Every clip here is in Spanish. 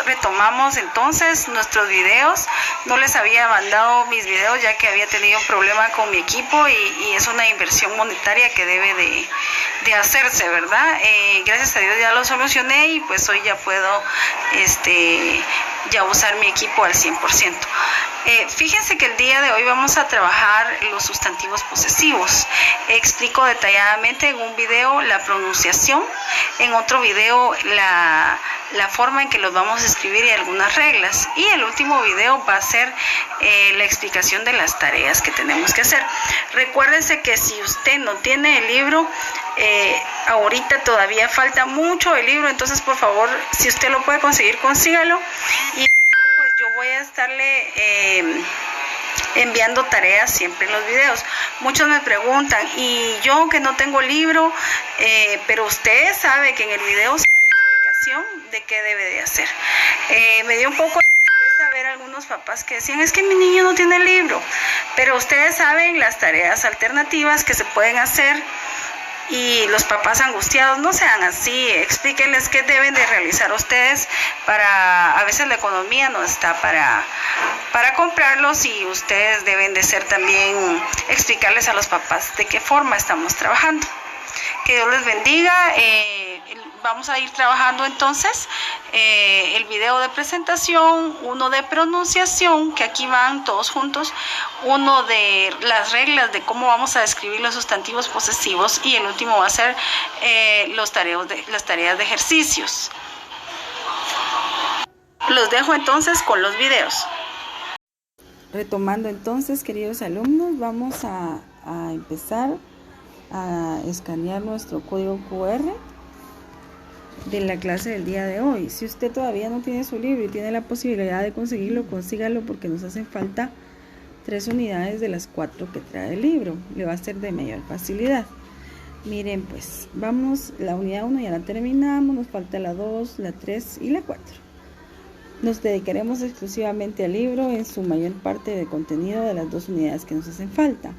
Retomamos entonces nuestros videos. No les había mandado mis videos ya que había tenido un problema con mi equipo y es una inversión monetaria que debe de hacerse, ¿verdad? Gracias a Dios ya lo solucioné y pues hoy ya puedo ya usar mi equipo al 100%. Fíjense que el día de hoy vamos a trabajar los sustantivos posesivos. Explico detalladamente en un video la pronunciación, en otro video la forma en que los vamos a escribir y algunas reglas. Y el último video va a ser la explicación de las tareas que tenemos que hacer. Recuérdense que si usted no tiene el libro, ahorita todavía falta mucho el libro, entonces por favor, si usted lo puede conseguir, consígalo. Y yo voy a estarle enviando tareas siempre en los videos. Muchos me preguntan, y yo que no tengo libro, pero usted sabe que en el video se da la explicación de qué debe de hacer. Me dio un poco de tristeza ver a algunos papás que decían, es que mi niño no tiene libro, pero ustedes saben las tareas alternativas que se pueden hacer. Y los papás angustiados, no sean así, explíquenles qué deben de realizar ustedes a veces la economía no está para comprarlos y ustedes deben de ser también, explicarles a los papás de qué forma estamos trabajando. Que Dios les bendiga. Vamos a ir trabajando entonces el video de presentación, uno de pronunciación, que aquí van todos juntos, uno de las reglas de cómo vamos a describir los sustantivos posesivos y el último va a ser las tareas de ejercicios. Los dejo entonces con los videos. Retomando entonces, queridos alumnos, vamos a empezar a escanear nuestro código QR de la clase del día de hoy. Si usted todavía no tiene su libro y tiene la posibilidad de conseguirlo, consígalo porque nos hacen falta 3 unidades de las 4 que trae el libro. Le va a ser de mayor facilidad. Miren, pues vamos, la unidad 1 ya la terminamos, nos falta la 2, la 3 y la 4. Nos dedicaremos exclusivamente al libro en su mayor parte de contenido de las 2 unidades que nos hacen falta.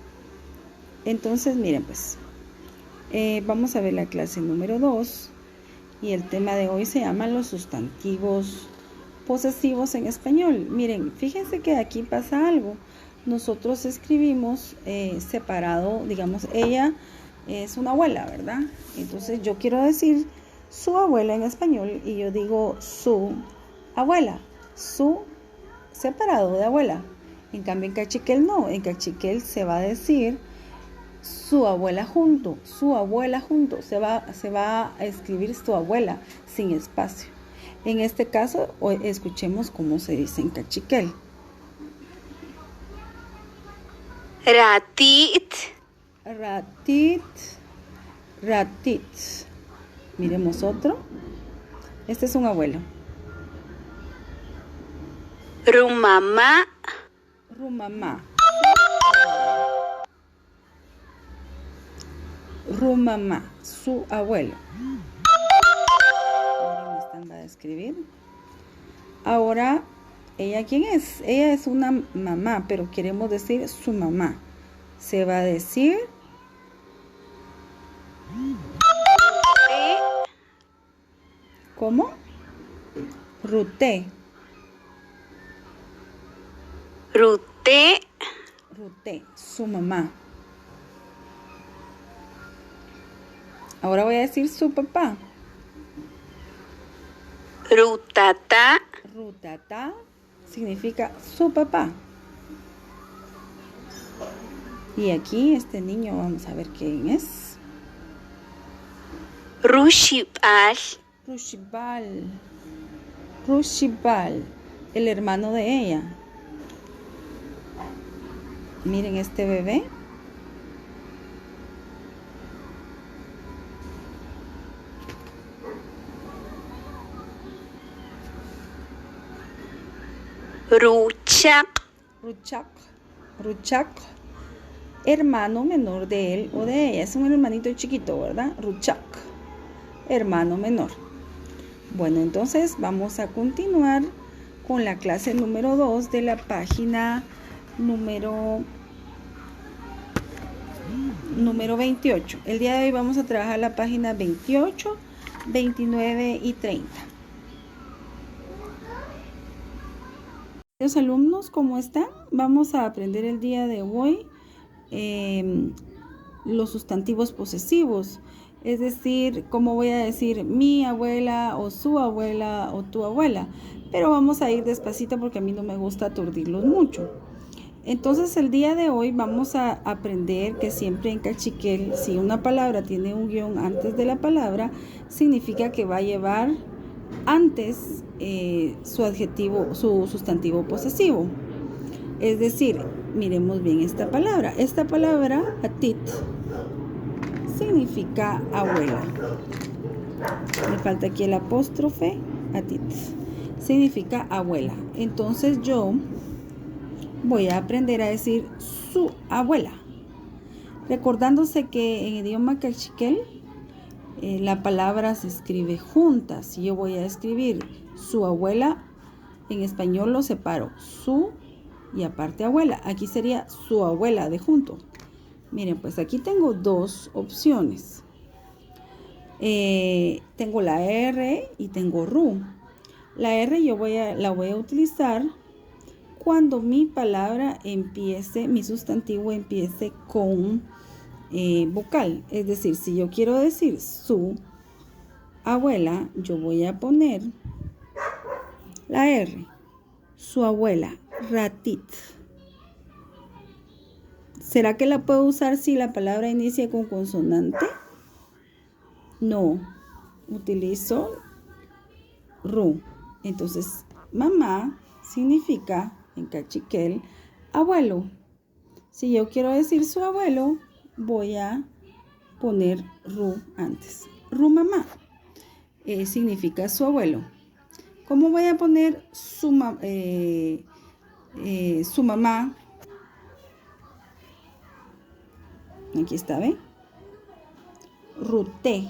Entonces, miren, pues vamos a ver la clase número 2. Y el tema de hoy se llama los sustantivos posesivos en español. Miren, fíjense que aquí pasa algo. Nosotros escribimos separado, digamos, ella es una abuela, ¿verdad? Entonces yo quiero decir su abuela en español y yo digo su abuela, su separado de abuela. En cambio en cachiquel no, en cachiquel se va a decir su abuela junto, se va a escribir su abuela sin espacio. En este caso, hoy escuchemos cómo se dice en cachiquel. Ratit. Ratit, ratit. Miremos otro. Este es un abuelo. Rumamá. Rumamá. Rumamá, su abuelo. Miren, están a escribir. Ahora, ¿ella quién es? Ella es una mamá, pero queremos decir su mamá. Se va a decir ¿cómo? Ruté. Ruté. Ruté, su mamá. Ahora voy a decir su papá. Rutatá. Rutatá significa su papá. Y aquí este niño, vamos a ver quién es. Rushibal. Rushibal. Rushibal, el hermano de ella. Miren este bebé. Ruchak. Ruchak. Ruchak, hermano menor de él o de ella. Es un hermanito chiquito, ¿verdad? Ruchak, hermano menor. Bueno, entonces vamos a continuar con la clase número 2 de la página número 28. El día de hoy vamos a trabajar la página 28, 29 y 30. Los alumnos, ¿cómo están? Vamos a aprender el día de hoy los sustantivos posesivos. Es decir, cómo voy a decir mi abuela o su abuela o tu abuela. Pero vamos a ir despacito porque a mí no me gusta aturdirlos mucho. Entonces el día de hoy vamos a aprender que siempre en cachiquel, si una palabra tiene un guión antes de la palabra, significa que va a llevar antes su adjetivo, su sustantivo posesivo. Es decir, miremos bien esta palabra. Esta palabra, atit, significa abuela. Me falta aquí el apóstrofe, atit. Significa abuela. Entonces yo voy a aprender a decir su abuela. Recordándose que en idioma cachiquel la palabra se escribe junta. Si yo voy a escribir su abuela, en español lo separo. Su y aparte abuela. Aquí sería su abuela de junto. Miren, pues aquí tengo dos opciones. Tengo la R y tengo RU. La R la voy a utilizar cuando mi palabra empiece, mi sustantivo empiece con vocal. Es decir, si yo quiero decir su abuela, yo voy a poner la R. Su abuela, ratit. ¿Será que la puedo usar si la palabra inicia con consonante? No, utilizo ru. Entonces, mamá significa en cachiquel abuelo. Si yo quiero decir su abuelo, voy a poner ru antes. Ru mamá significa su abuelo. ¿Cómo voy a poner su mamá? Aquí está, ¿ven? Rute.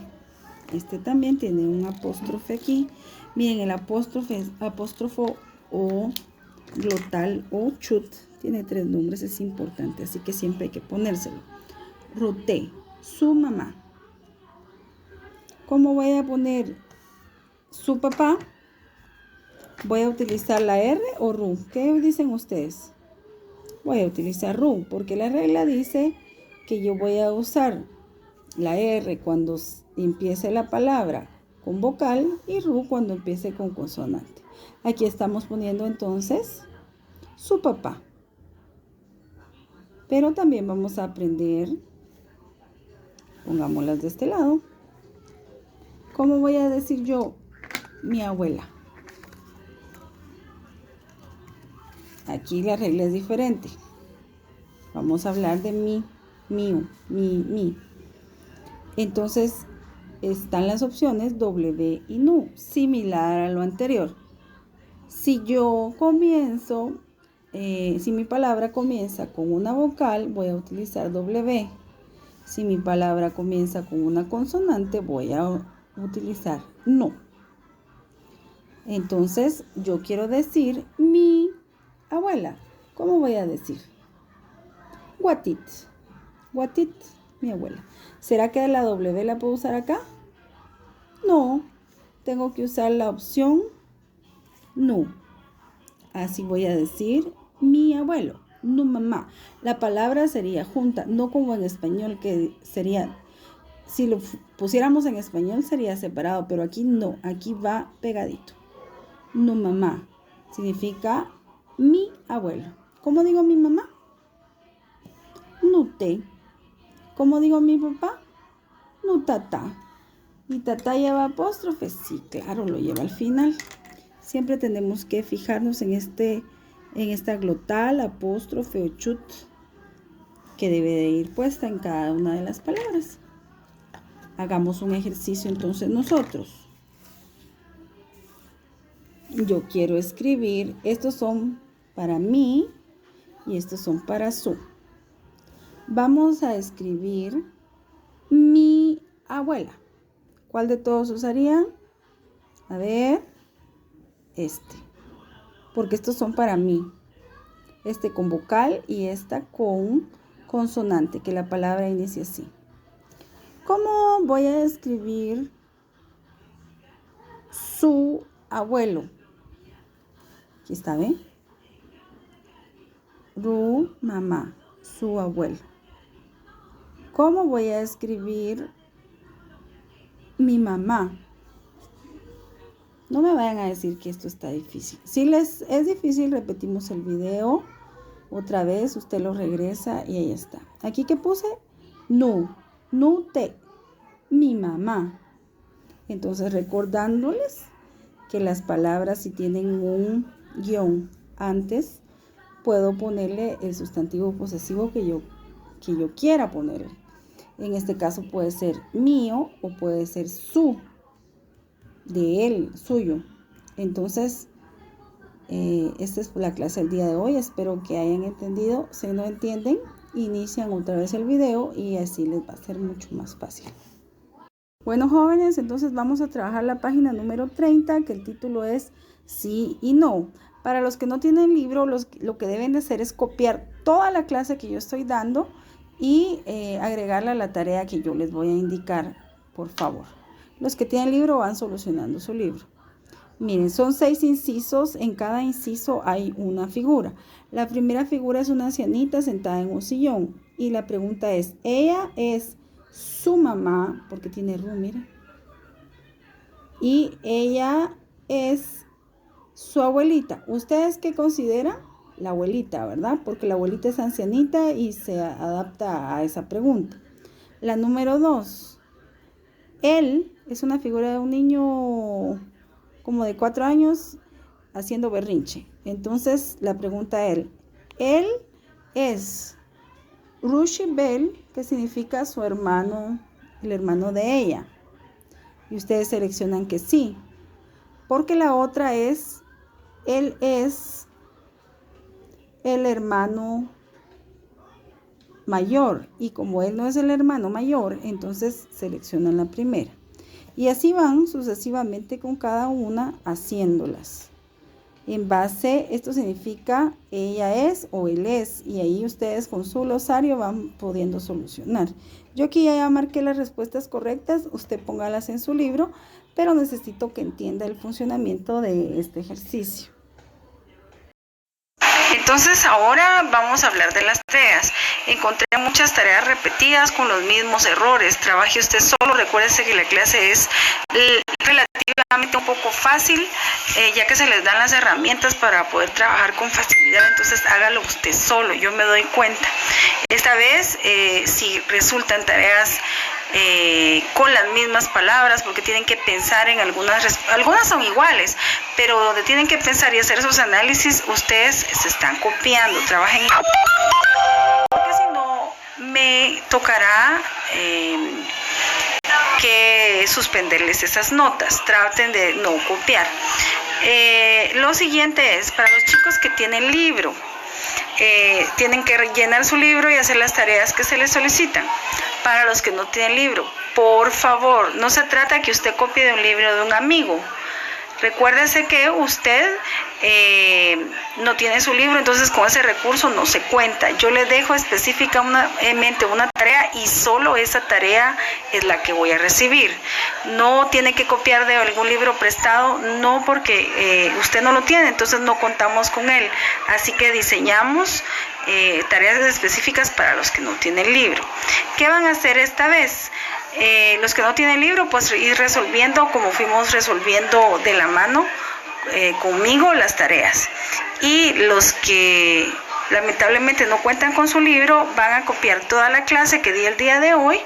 Este también tiene un apóstrofe aquí. Miren, el apóstrofo o glotal o chut tiene 3 nombres, es importante, así que siempre hay que ponérselo. Rute, su mamá. ¿Cómo voy a poner su papá? ¿Voy a utilizar la R o RU? ¿Qué dicen ustedes? Voy a utilizar RU, porque la regla dice que yo voy a usar la R cuando empiece la palabra con vocal y RU cuando empiece con consonante. Aquí estamos poniendo entonces su papá. Pero también vamos a aprender, pongámoslas de este lado, ¿cómo voy a decir yo mi abuela? Aquí la regla es diferente. Vamos a hablar de mi. Entonces están las opciones W y NU, similar a lo anterior. Si yo comienzo, si mi palabra comienza con una vocal, voy a utilizar W. Si mi palabra comienza con una consonante, voy a utilizar NU. Entonces yo quiero decir mi abuela. ¿Cómo voy a decir? Guatit. Guatit, mi abuela. ¿Será que la W la puedo usar acá? No. Tengo que usar la opción no. Así voy a decir mi abuelo. No mamá. La palabra sería junta, no como en español que sería, si lo pusiéramos en español sería separado, pero aquí no, aquí va pegadito. No mamá significa mi abuelo. ¿Cómo digo mi mamá? Nute. ¿Cómo digo mi papá? No tata. ¿Y tata lleva apóstrofe? Sí, claro, lo lleva al final. Siempre tenemos que fijarnos en esta glotal, apóstrofe o chut que debe de ir puesta en cada una de las palabras. Hagamos un ejercicio entonces nosotros. Yo quiero escribir, estos son para mí y estos son para su. Vamos a escribir mi abuela. ¿Cuál de todos usarían? A ver, porque estos son para mí. Este con vocal y esta con consonante, que la palabra inicia así. ¿Cómo voy a escribir su abuelo? Aquí está, ¿ven? mamá, su abuelo. ¿Cómo voy a escribir mi mamá? No me vayan a decir que esto está difícil. Si les es difícil, repetimos el video otra vez, usted lo regresa y ahí está. Aquí que puse, te, mi mamá. Entonces recordándoles que las palabras, si tienen un guión antes, puedo ponerle el sustantivo posesivo que yo quiera ponerle. En este caso puede ser mío o puede ser su, de él, suyo. Entonces, esta es la clase del día de hoy. Espero que hayan entendido. Si no entienden, inician otra vez el video y así les va a ser mucho más fácil. Bueno, jóvenes, entonces vamos a trabajar la página número 30, que el título es sí y no. Para los que no tienen libro, lo que deben de hacer es copiar toda la clase que yo estoy dando y agregarla a la tarea que yo les voy a indicar, por favor. Los que tienen libro van solucionando su libro. Miren, son 6 incisos. En cada inciso hay una figura. La primera figura es una ancianita sentada en un sillón. Y la pregunta es, ella es su mamá, porque tiene ru, miren. Y ella es su abuelita. ¿Ustedes qué consideran? La abuelita, ¿verdad? Porque la abuelita es ancianita y se adapta a esa pregunta. La número 2. Él es una figura de un niño como de 4 años haciendo berrinche. Entonces la pregunta es, él es Rushibel, que significa su hermano, el hermano de ella. Y ustedes seleccionan que sí. Porque la otra es, él es el hermano mayor. Y como él no es el hermano mayor, entonces seleccionan la primera. Y así van sucesivamente con cada una haciéndolas. En base, esto significa ella es o él es. Y ahí ustedes con su glosario van pudiendo solucionar. Yo aquí ya marqué las respuestas correctas. Usted póngalas en su libro. Pero necesito que entienda el funcionamiento de este ejercicio. Entonces ahora vamos a hablar de las tareas. Encontré muchas tareas repetidas con los mismos errores. Trabaje usted solo. Recuérdese que la clase es relativamente un poco fácil, ya que se les dan las herramientas para poder trabajar con facilidad. Entonces hágalo usted solo. Yo me doy cuenta. Esta vez, si resultan tareas con las mismas palabras, porque tienen que pensar en algunas son iguales, pero donde tienen que pensar y hacer sus análisis, ustedes se están copiando. Trabajen, porque si no me tocará que suspenderles esas notas. Traten de no copiar. Lo siguiente es para los chicos que tienen libro. Tienen que rellenar su libro y hacer las tareas que se les solicitan. Para los que no tienen libro, por favor, no se trata que usted copie de un libro de un amigo. Recuérdese que usted no tiene su libro, entonces con ese recurso no se cuenta. Yo le dejo específicamente una tarea y solo esa tarea es la que voy a recibir. No tiene que copiar de algún libro prestado, no, porque usted no lo tiene, entonces no contamos con él. Así que diseñamos tareas específicas para los que no tienen libro. ¿Qué van a hacer esta vez? Los que no tienen libro, pues ir resolviendo como fuimos resolviendo de la mano conmigo las tareas. Y los que lamentablemente no cuentan con su libro, van a copiar toda la clase que di el día de hoy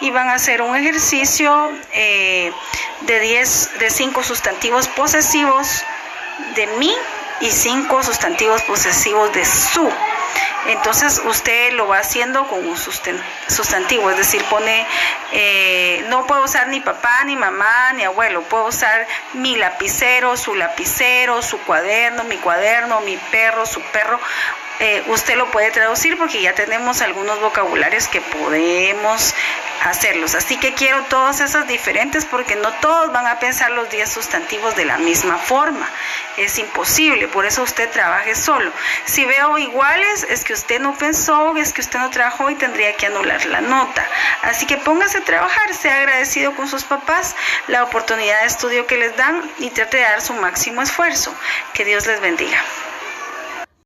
y van a hacer un ejercicio de 5 sustantivos posesivos de mí y 5 sustantivos posesivos de su. Entonces usted lo va haciendo con un sustantivo, es decir, pone, no puedo usar ni papá, ni mamá, ni abuelo, puedo usar mi lapicero, su cuaderno, mi cuaderno, mi perro, su perro. Usted lo puede traducir porque ya tenemos algunos vocabularios que podemos hacerlos. Así que quiero todas esas diferentes porque no todos van a pensar los 10 sustantivos de la misma forma. Es imposible, por eso usted trabaje solo. Si veo iguales, es que usted no pensó, es que usted no trabajó y tendría que anular la nota. Así que póngase a trabajar, sea agradecido con sus papás, la oportunidad de estudio que les dan y trate de dar su máximo esfuerzo. Que Dios les bendiga.